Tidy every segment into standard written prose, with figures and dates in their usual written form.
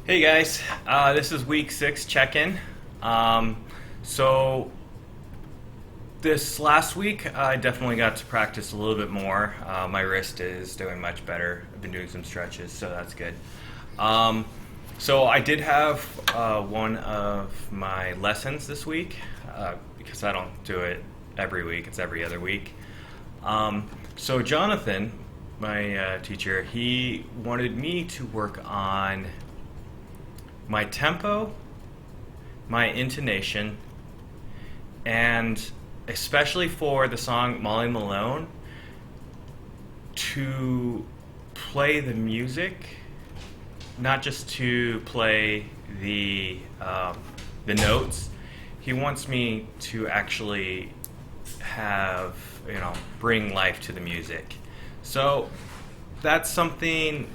Hey guys, this is week 6 check-in. So this last week I definitely got to practice a little bit more. My wrist is doing much better. I've been doing some stretches, so that's good. So I did have one of my lessons this week because I don't do it every week, it's every other week. So Jonathan, my teacher, he wanted me to work on my tempo, my intonation, and especially for the song Molly Malone, to play the music, not just to play the notes. He wants me to actually have, bring life to the music. So that's something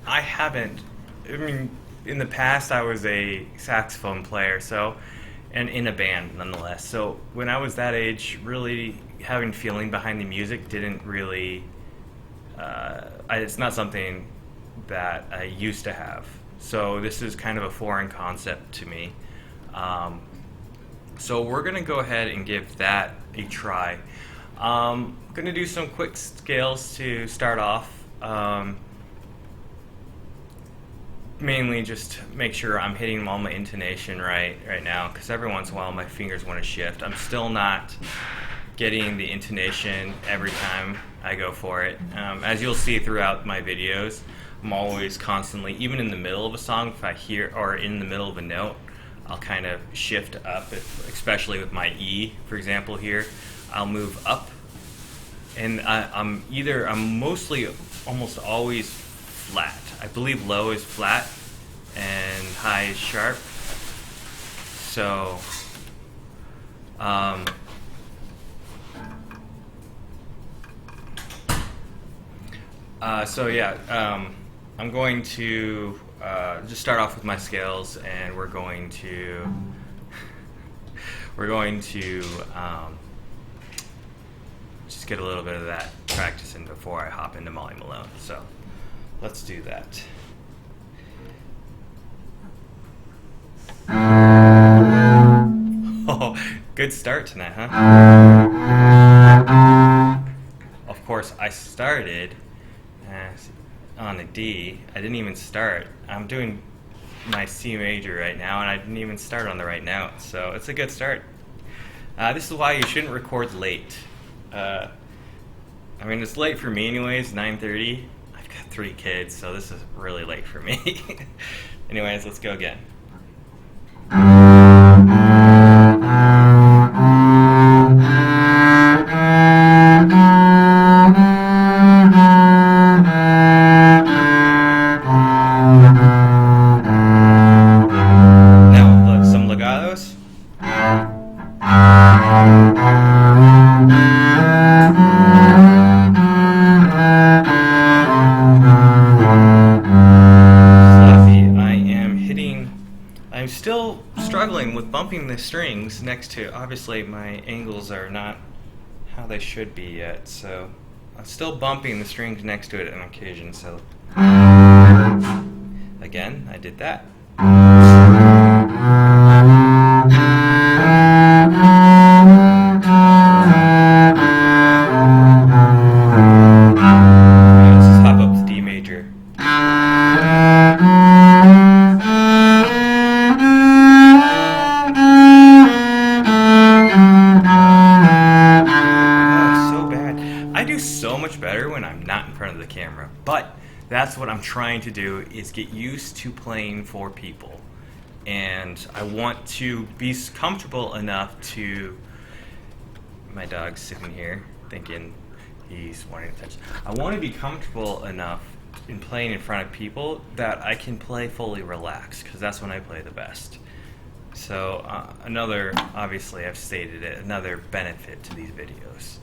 I haven't. In the past, I was a saxophone player, and in a band nonetheless. So when I was that age, really having feeling behind the music didn't really. It's not something that I used to have. So this is kind of a foreign concept to me. So we're gonna go ahead and give that a try. I'm gonna do some quick scales to start off. Mainly just make sure I'm hitting all my intonation right now, because every once in a while my fingers want to shift. I'm still not getting the intonation every time I go for it. As you'll see throughout my videos, I'm always constantly, even in the middle of a song, if I hear, or in the middle of a note, I'll kind of shift up, especially with my E, for example here. I'll move up, and I'm mostly almost always flat. I believe low is flat and high is sharp. So, I'm going to just start off with my scales, and we're going to just get a little bit of that practice in before I hop into Molly Malone. So let's do that. Oh, good start tonight, huh? Of course, I started on a D. I didn't even start. I'm doing my C major right now, and I didn't even start on the right note, so it's a good start. This is why you shouldn't record late. It's late for me anyways, 9:30. I've got 3 kids, so this is really late for me. Anyways, let's go again. Now, some legatos. I'm still struggling with bumping the strings next to, obviously my angles are not how they should be yet, so I'm still bumping the strings next to it on occasion, so again, I did that. Let's just hop up to D major. So much better when I'm not in front of the camera, but that's what I'm trying to do, is get used to playing for people, and I want to be comfortable enough to. My dog's sitting here thinking he's wanting to touch. I want to be comfortable enough in playing in front of people that I can play fully relaxed, because that's when I play the best. So another, obviously I've stated it, another benefit to these videos.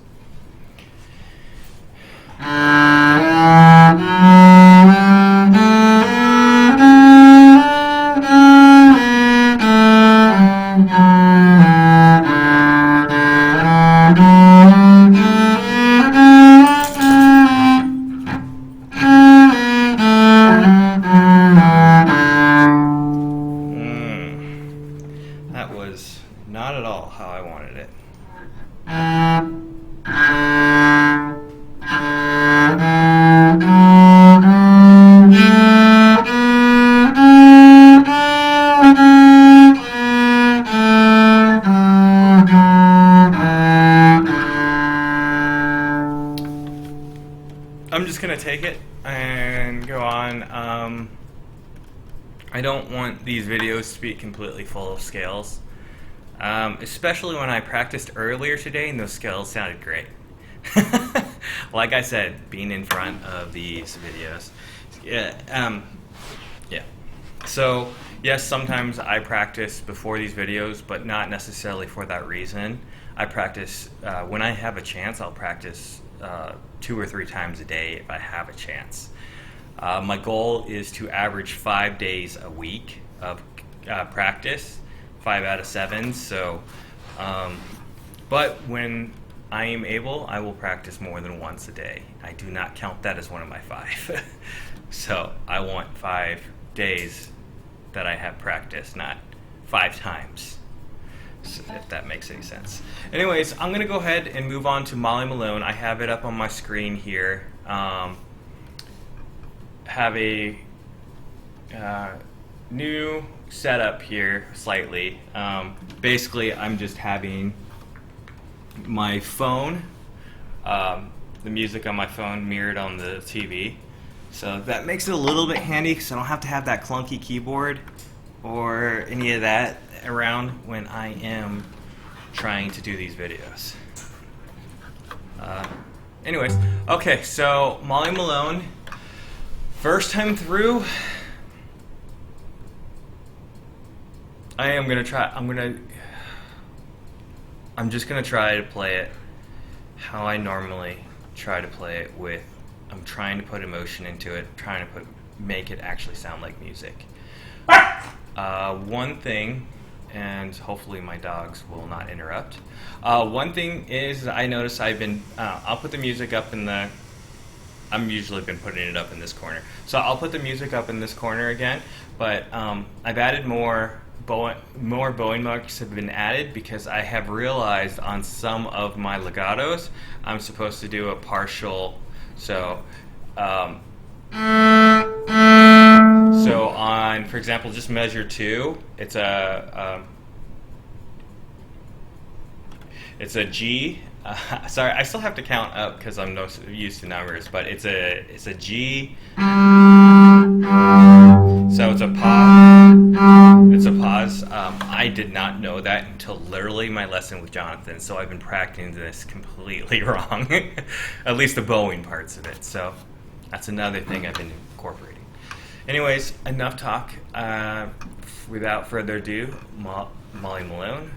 I'm just gonna take it and go on. I don't want these videos to be completely full of scales, especially when I practiced earlier today and those scales sounded great. Like I said, being in front of these videos. Yeah. Yeah. So, yes, sometimes I practice before these videos, but not necessarily for that reason. I practice, when I have a chance, I'll practice 2 or 3 times a day if I have a chance. My goal is to average 5 days a week of practice, 5 out of 7. So, but when I am able, I will practice more than once a day. I do not count that as one of my 5. So I want 5 days that I have practice, not 5 times, so if that makes any sense. Anyways, I'm going to go ahead and move on to Molly Malone. I have it up on my screen here. Have a new setup here slightly. Basically, I'm just having my phone, the music on my phone mirrored on the TV. So that makes it a little bit handy because I don't have to have that clunky keyboard or any of that around when I am trying to do these videos. Anyways, okay, so Molly Malone, first time through, I'm just gonna try to play it how I normally try to play it with. I'm trying to put emotion into it, trying to make it actually sound like music. One thing, and hopefully my dogs will not interrupt. One thing is I notice I'll put the music up in the, I'm usually been putting it up in this corner. So I'll put the music up in this corner again, but I've added more bowing marks have been added because I have realized on some of my legatos I'm supposed to do a partial. So on, for example, just measure 2, it's a G. Sorry, I still have to count up because I'm not used to numbers, but it's a G. So it's a pause. It's a pause. I did not know that until literally my lesson with Jonathan, so I've been practicing this completely wrong. At least the bowing parts of it. So that's another thing I've been incorporating. Anyways, enough talk. Without further ado, Molly Malone.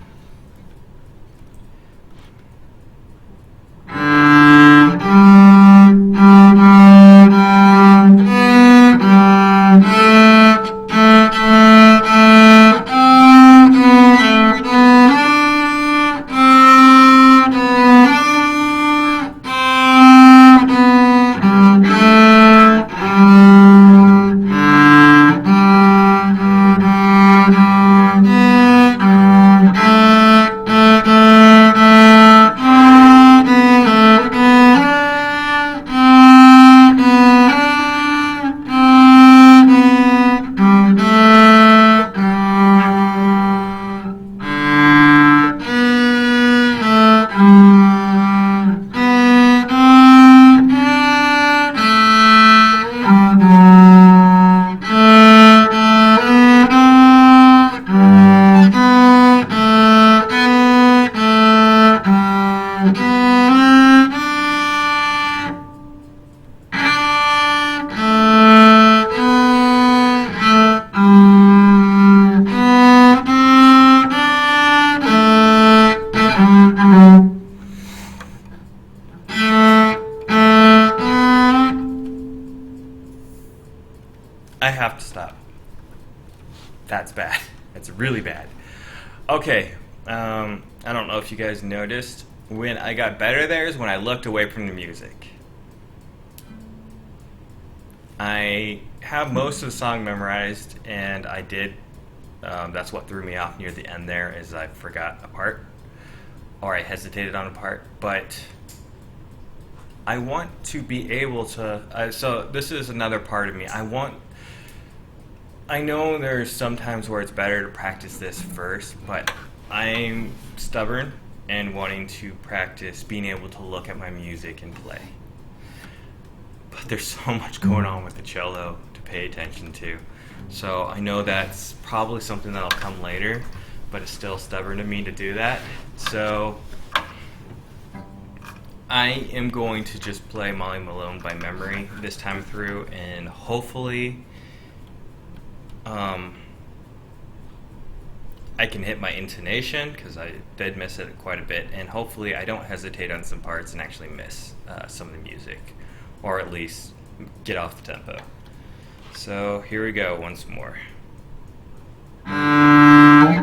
I have to stop. That's bad. It's really bad. Okay, I don't know if you guys noticed. When I got better there is when I looked away from the music. I have most of the song memorized, and I did. That's what threw me off near the end there, is I forgot a part, or I hesitated on a part. But I want to be able to. So this is another part of me. I know there's sometimes where it's better to practice this first, but I'm stubborn and wanting to practice being able to look at my music and play. but there's so much going on with the cello to pay attention to. So I know that's probably something that'll come later, but it's still stubborn to me to do that. So I am going to just play Molly Malone by memory this time through, and hopefully I can hit my intonation, because I did miss it quite a bit, and hopefully I don't hesitate on some parts and actually miss some of the music, or at least get off the tempo. So here we go once more. I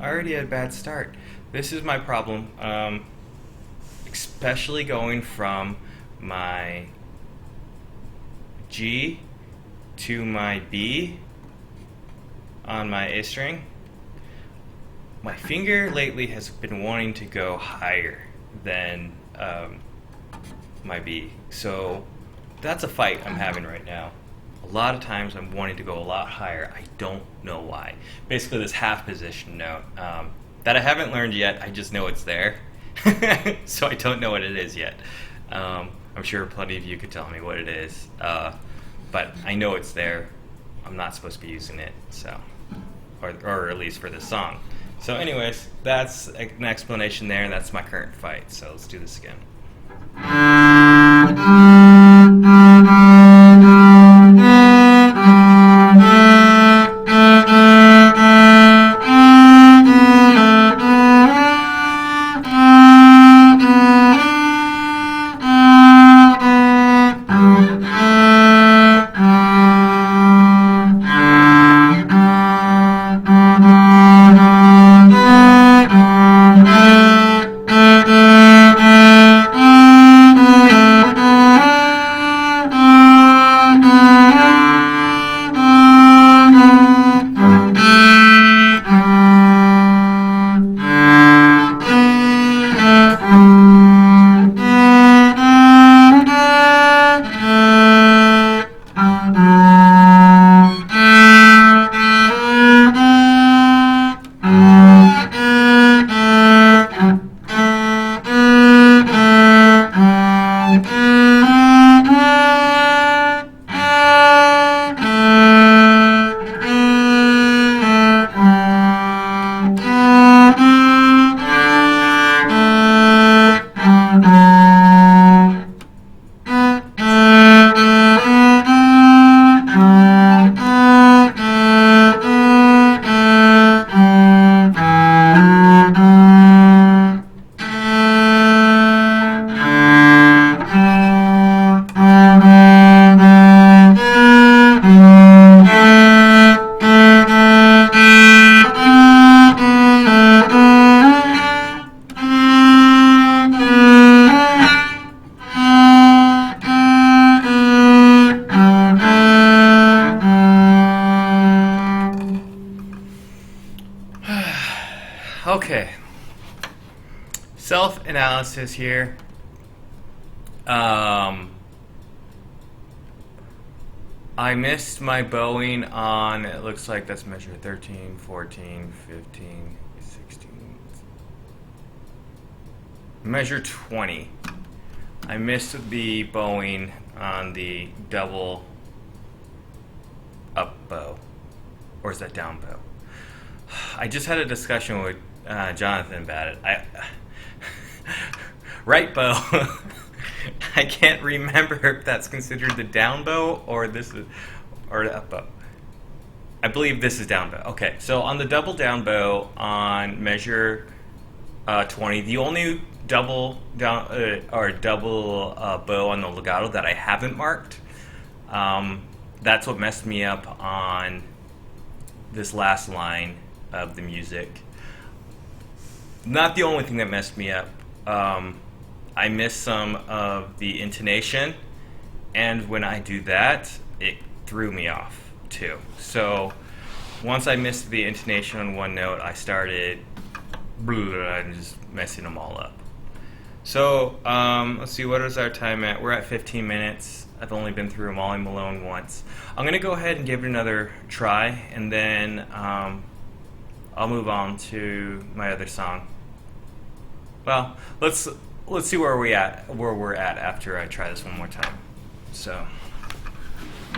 already had a bad start. This is my problem, especially going from my G to my B on my A string. My finger lately has been wanting to go higher than my B, so that's a fight I'm having right now. A lot of times I'm wanting to go a lot higher. I don't know why. Basically this half position note that I haven't learned yet, I just know it's there. So I don't know what it is yet. I'm sure plenty of you could tell me what it is, but I know it's there. I'm not supposed to be using it, so, or at least for this song. So anyways, that's an explanation there, and that's my current fight. So let's do this again. Okay, self-analysis here. I missed my bowing on, it looks like that's measure 13, 14, 15, 16, measure 20. I missed the bowing on the double up bow, or is that down bow? I just had a discussion with Jonathan about it. Right bow. I can't remember if that's considered the down bow or this is, or the up bow. I believe this is down bow. Okay, so on the double down bow on measure 20, the only double down or double bow on the legato that I haven't marked, that's what messed me up on this last line of the music. Not the only thing that messed me up. I missed some of the intonation, and when I do that, it threw me off too. So once I missed the intonation on one note, I started and just messing them all up. So let's see, what is our time at? We're at 15 minutes. I've only been through Molly Malone once. I'm going to go ahead and give it another try, and then I'll move on to my other song. Well, let's let's see where we're at after I try this one more time. So,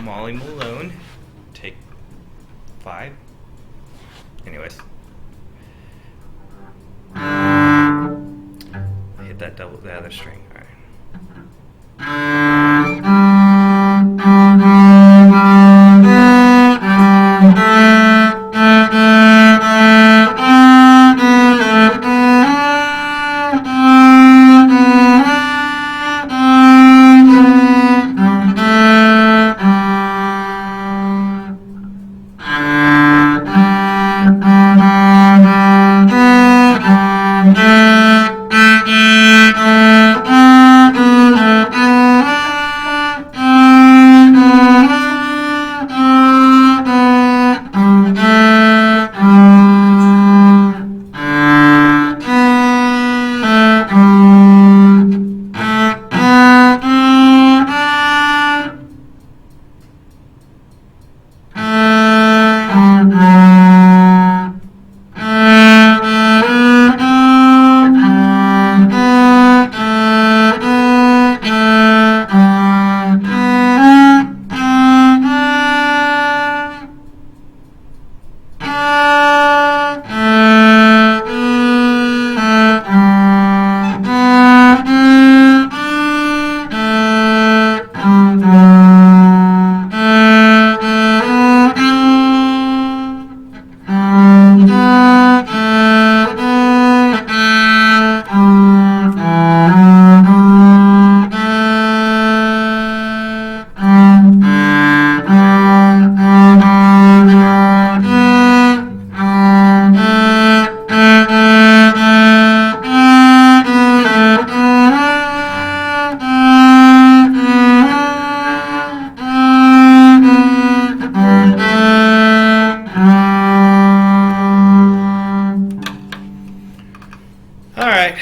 Molly Malone, take 5. Anyways, I hit that the other string. All right. All right.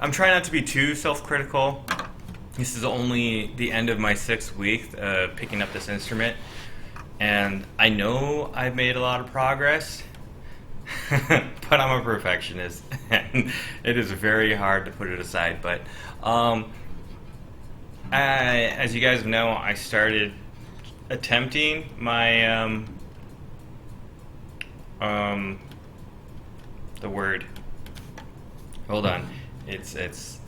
I'm trying not to be too self-critical. This is only the end of my 6th week picking up this instrument, and I know I've made a lot of progress, but I'm a perfectionist, and it is very hard to put it aside. But as you guys know, I started attempting my the word. Hold on. It's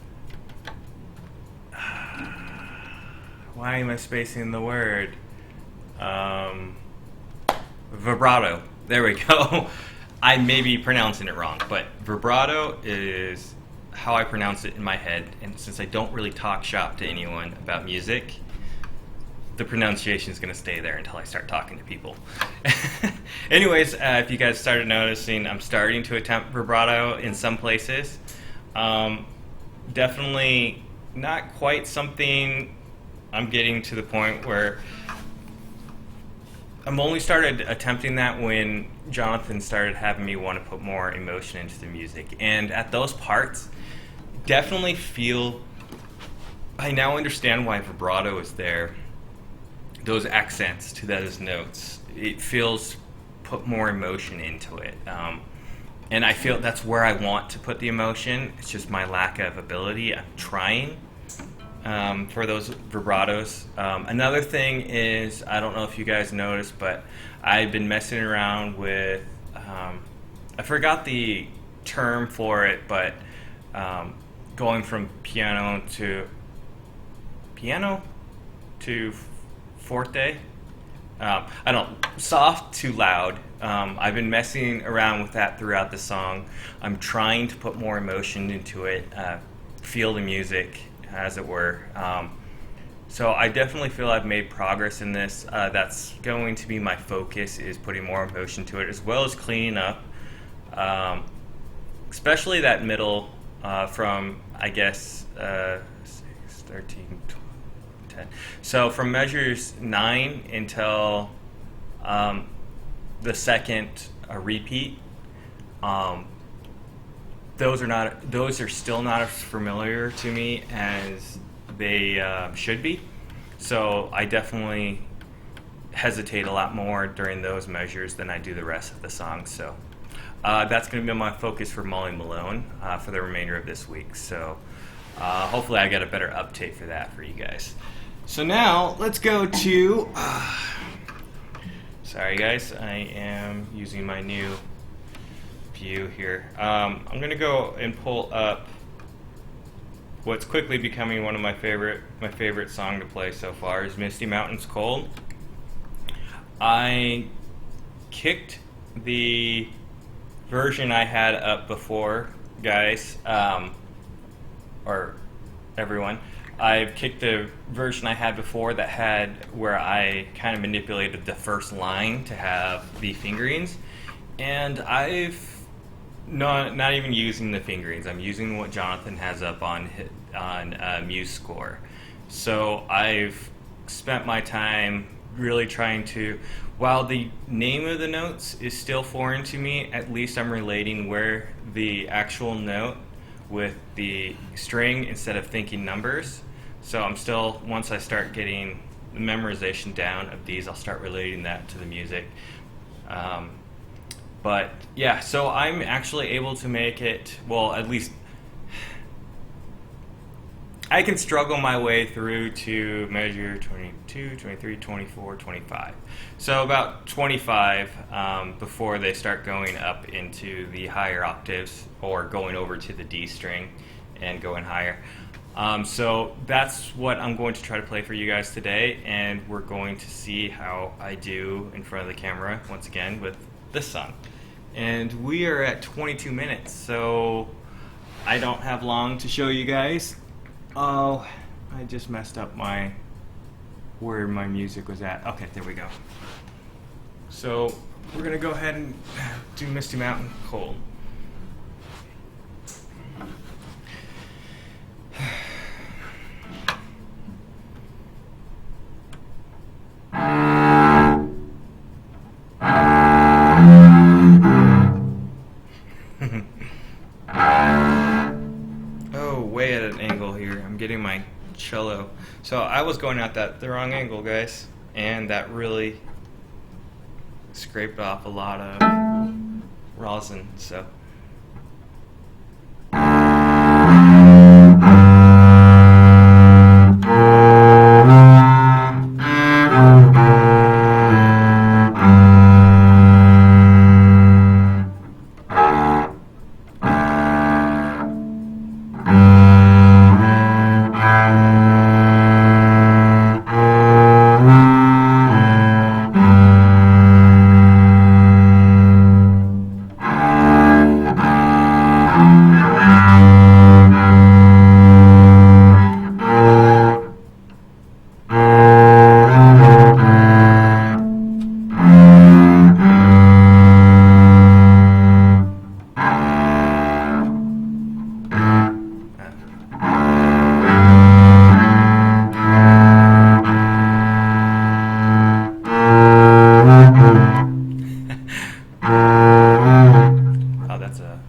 why am I spacing the word? Vibrato. There we go. I may be pronouncing it wrong, but vibrato is how I pronounce it in my head. And since I don't really talk shop to anyone about music, the pronunciation is going to stay there until I start talking to people. Anyways, if you guys started noticing, I'm starting to attempt vibrato in some places. Definitely not quite something I'm getting to the point where I'm only started attempting that when Jonathan started having me want to put more emotion into the music. And at those parts, definitely feel, I now understand why vibrato is there. Those accents to those notes, it feels put more emotion into it. And I feel that's where I want to put the emotion. It's just my lack of ability. I'm trying for those vibratos. Another thing is, I don't know if you guys noticed, but I've been messing around with, I forgot the term for it, but going from piano to forte. I don't, soft to loud. I've been messing around with that throughout the song. I'm trying to put more emotion into it, feel the music, as it were. So I definitely feel I've made progress in this. That's going to be my focus, is putting more emotion to it, as well as cleaning up, especially that middle from, I guess, 6, 13, 12, 10. So from measures 9 until the second repeat, those are still not as familiar to me as they should be. So I definitely hesitate a lot more during those measures than I do the rest of the song. So that's going to be my focus for Molly Malone for the remainder of this week. So hopefully I get a better update for that for you guys. So now let's go to... sorry guys, I am using my new view here. I'm going to go and pull up what's quickly becoming one of my favorite song to play so far is Misty Mountains Cold. I kicked the version I had up before, guys, or everyone. I've kicked the version I had before that had where I kind of manipulated the first line to have the fingerings, and I've not even using the fingerings. I'm using what Jonathan has up on Muse Score. So I've spent my time really trying to, while the name of the notes is still foreign to me, at least I'm relating where the actual note with the string instead of thinking numbers. So I'm still, once I start getting the memorization down of these, I'll start relating that to the music. But yeah, so I'm actually able to make it, well, at least I can struggle my way through to measure 22, 23, 24, 25. So about 25 before they start going up into the higher octaves or going over to the D string and going higher. So that's what I'm going to try to play for you guys today, and we're going to see how I do in front of the camera once again with this song. And we are at 22 minutes, so I don't have long to show you guys. Oh, I just messed up where my music was at. Okay, there we go. So we're gonna go ahead and do Misty Mountain Cold. Oh, way at an angle here. I'm getting my cello. So I was going at the wrong angle, guys, and that really scraped off a lot of rosin. So. Oh, that's a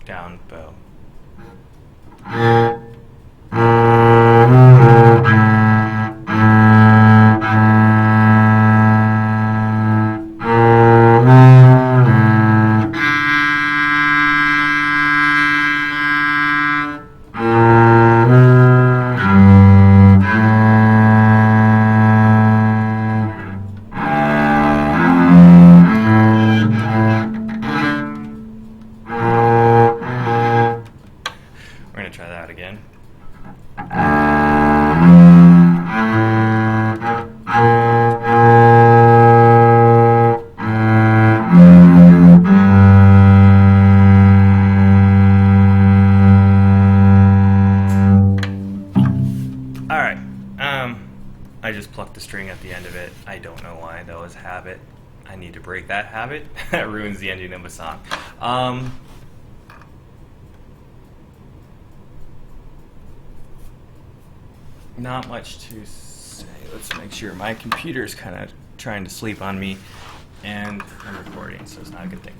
down bow. We're going to try that again. Alright, I just plucked the string at the end of it. I don't know why. That was habit. I need to break that habit. That ruins the ending of a song. Not much to say. Let's make sure. My computer's kind of trying to sleep on me, and I'm recording, so it's not a good thing.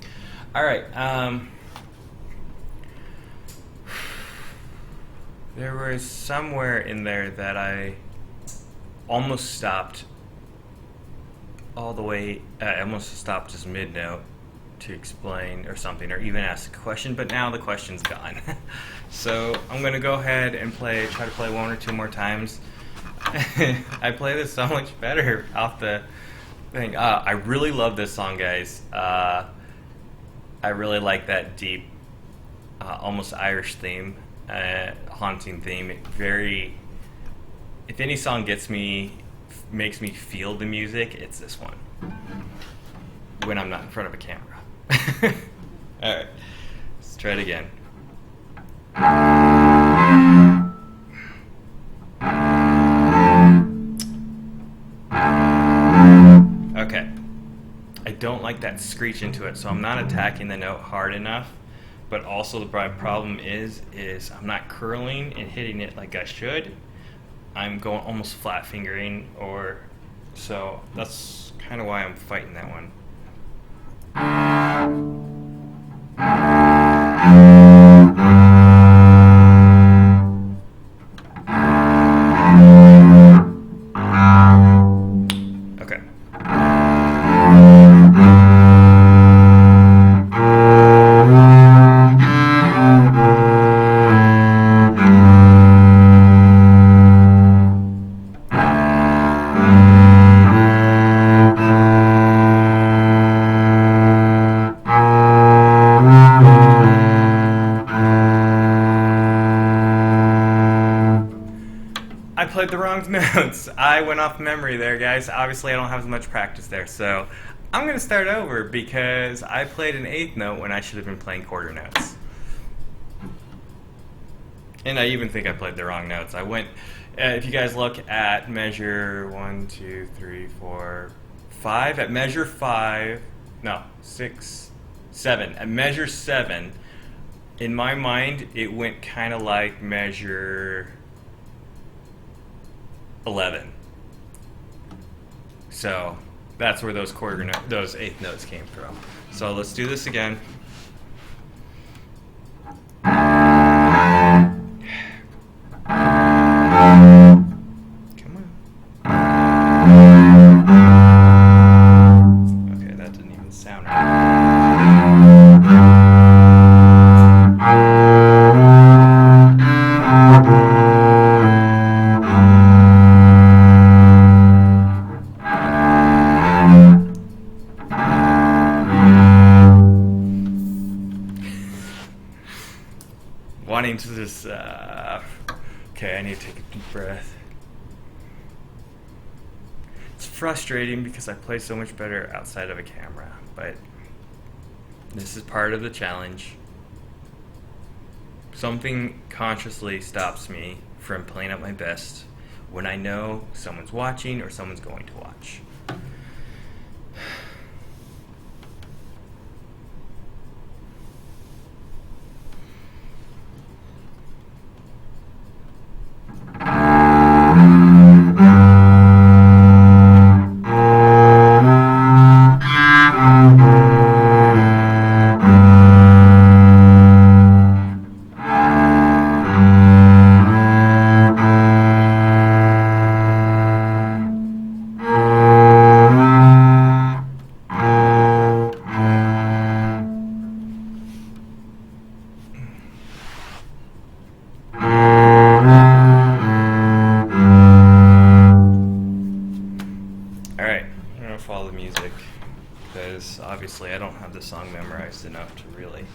All right. There was somewhere in there that I almost stopped all the way. I almost stopped just mid note to explain or something, or even ask a question, but now the question's gone. So I'm gonna go ahead and try to play one or two more times. I play this so much better off the thing. I really love this song, guys. I really like that deep, almost Irish theme, haunting theme. If any song makes me feel the music, it's this one. When I'm not in front of a camera. Alright, let's try it again. Okay. I don't like that screech into it, so I'm not attacking the note hard enough. But also the problem is I'm not curling and hitting it like I should. I'm going almost flat fingering, so that's kind of why I'm fighting that one. Okay. I played the wrong notes. I went off memory there, guys. Obviously, I don't have as much practice there, so I'm going to start over because I played an eighth note when I should have been playing quarter notes. And I even think I played the wrong notes. I went, if you guys look at measure 1, 2, 3, 4, 5, at measure 5, no, 6, 7. At measure 7, in my mind, it went kind of like measure 11. So that's where those those eighth notes came from. So let's do this again. Come on. Okay, that didn't even sound right. Wanting to just, okay, I need to take a deep breath. It's frustrating because I play so much better outside of a camera, but this is part of the challenge. Something consciously stops me from playing at my best when I know someone's watching or someone's going to watch. Follow the music because obviously I don't have the song memorized enough to really.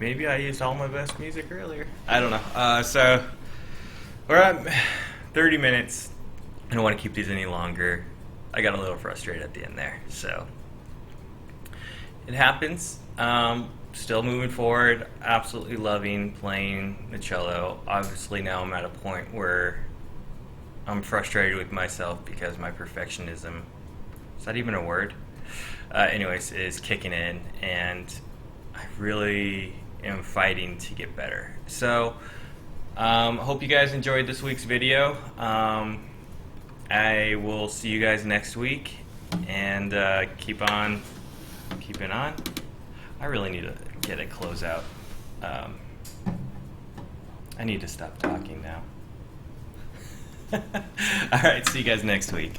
maybe I used all my best music earlier. I don't know. So we're at 30 minutes. I don't want to keep these any longer. I got a little frustrated at the end there. So it happens. Still moving forward. Absolutely loving playing the cello. Obviously now I'm at a point where I'm frustrated with myself because my perfectionism, is that even a word? Anyways, is kicking in, and I really am fighting to get better. So hope you guys enjoyed this week's video. I will see you guys next week, and keep on keeping on. I really need to get a closeout. I need to stop talking now. All right, see you guys next week.